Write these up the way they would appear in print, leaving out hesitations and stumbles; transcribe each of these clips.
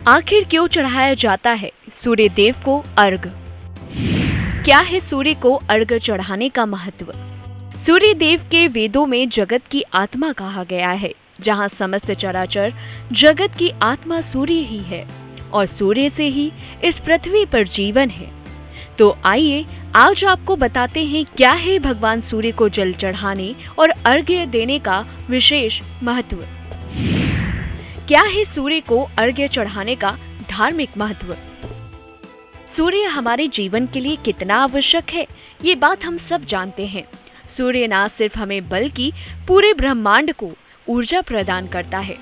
आखिर क्यों चढ़ाया जाता है सूर्य देव को अर्घ? क्या है सूर्य को अर्घ चढ़ाने का महत्व? सूर्य देव के वेदों में जगत की आत्मा कहा गया है, जहाँ समस्त चराचर जगत की आत्मा सूर्य ही है और सूर्य से ही इस पृथ्वी पर जीवन है। तो आइए आज आपको बताते हैं क्या है भगवान सूर्य को जल चढ़ाने और अर्घ्य देने का विशेष महत्व। क्या है सूर्य को अर्घ्य चढ़ाने का धार्मिक महत्व? सूर्य हमारे जीवन के लिए कितना आवश्यक है, ये बात हम सब जानते हैं। सूर्य न सिर्फ हमें बल्कि पूरे ब्रह्मांड को ऊर्जा प्रदान करता है।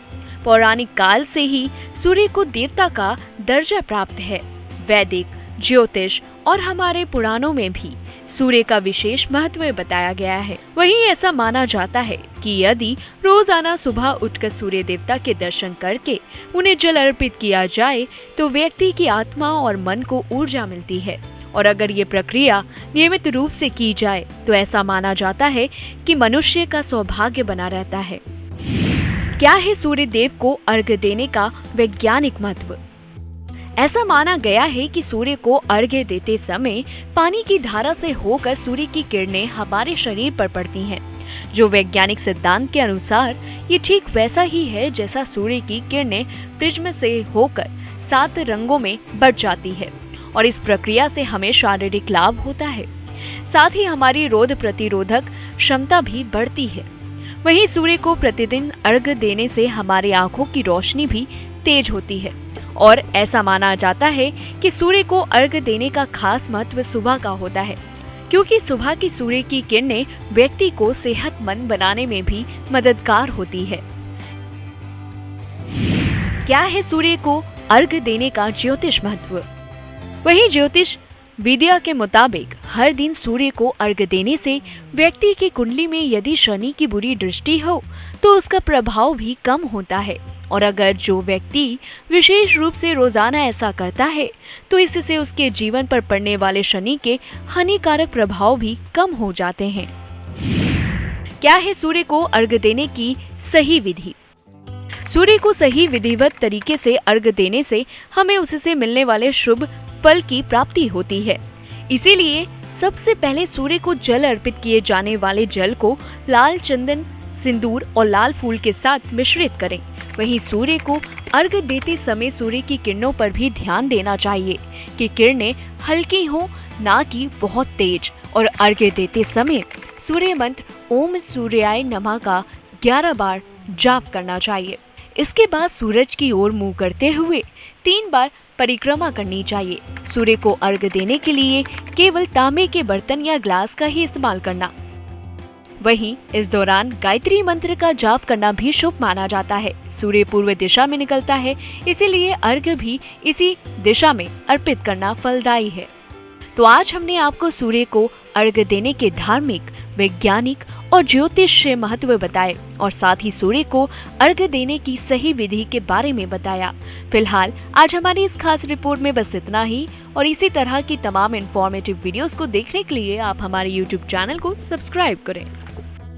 पौराणिक काल से ही सूर्य को देवता का दर्जा प्राप्त है। वैदिक, ज्योतिष और हमारे पुराणों में भी सूर्य का विशेष महत्व बताया गया है। वहीं ऐसा माना जाता है कि यदि रोजाना सुबह उठकर सूर्य देवता के दर्शन करके उन्हें जल अर्पित किया जाए तो व्यक्ति की आत्मा और मन को ऊर्जा मिलती है। और अगर ये प्रक्रिया नियमित रूप से की जाए तो ऐसा माना जाता है कि मनुष्य का सौभाग्य बना रहता है। क्या है सूर्य देव को अर्घ्य देने का वैज्ञानिक महत्व? ऐसा माना गया है कि सूर्य को अर्घ्य देते समय पानी की धारा से होकर सूर्य की किरणें हमारे शरीर पर पड़ती हैं। जो वैज्ञानिक सिद्धांत के अनुसार ये ठीक वैसा ही है जैसा सूर्य की किरणें प्रिज्म से होकर 7 रंगों में बढ़ जाती है और इस प्रक्रिया से हमें शारीरिक लाभ होता है। साथ ही हमारी रोग प्रतिरोधक क्षमता भी बढ़ती है। वहीं सूर्य को प्रतिदिन अर्घ्य देने से हमारी आंखों की रोशनी भी तेज होती है और ऐसा माना जाता है कि सूर्य को अर्घ्य देने का खास महत्व सुबह का होता है, क्योंकि सुबह की सूर्य की किरणें व्यक्ति को सेहतमंद बनाने में भी मददगार होती है। क्या है सूर्य को अर्घ्य देने का ज्योतिष महत्व? वहीं ज्योतिष विद्या के मुताबिक हर दिन सूर्य को अर्घ्य देने से व्यक्ति की कुंडली में यदि शनि की बुरी दृष्टि हो तो उसका प्रभाव भी कम होता है और अगर जो व्यक्ति विशेष रूप से रोजाना ऐसा करता है तो इससे उसके जीवन पर पड़ने वाले शनि के हानिकारक प्रभाव भी कम हो जाते हैं। क्या है सूर्य को अर्घ्य देने की सही विधि? सूर्य को सही विधिवत तरीके से अर्घ्य देने से हमें उससे मिलने वाले शुभ फल की प्राप्ति होती है। इसीलिए सबसे पहले सूर्य को जल अर्पित किए जाने वाले जल को लाल चंदन, सिंदूर और लाल फूल के साथ मिश्रित करें। वहीं सूर्य को अर्घ्य देते समय सूर्य की किरणों पर भी ध्यान देना चाहिए कि किरणें हल्की हो, ना कि बहुत तेज। और अर्घ्य देते समय सूर्य मंत्र ओम सूर्याय नमः का 11 बार जाप करना चाहिए। इसके बाद सूरज की ओर मुंह करते हुए 3 बार परिक्रमा करनी चाहिए। सूर्य को अर्घ्य देने के लिए केवल तांबे के बर्तन या ग्लास का ही इस्तेमाल करना। वहीं इस दौरान गायत्री मंत्र का जाप करना भी शुभ माना जाता है। सूर्य पूर्व दिशा में निकलता है, इसीलिए अर्घ्य भी इसी दिशा में अर्पित करना फलदायी है। तो आज हमने आपको सूर्य को अर्घ्य देने के धार्मिक, वैज्ञानिक और ज्योतिषीय महत्व बताए और साथ ही सूर्य को अर्घ्य देने की सही विधि के बारे में बताया। फिलहाल आज हमारी इस खास रिपोर्ट में बस इतना ही और इसी तरह की तमाम इंफॉर्मेटिव वीडियोस को देखने के लिए आप हमारे YouTube चैनल को सब्सक्राइब करें।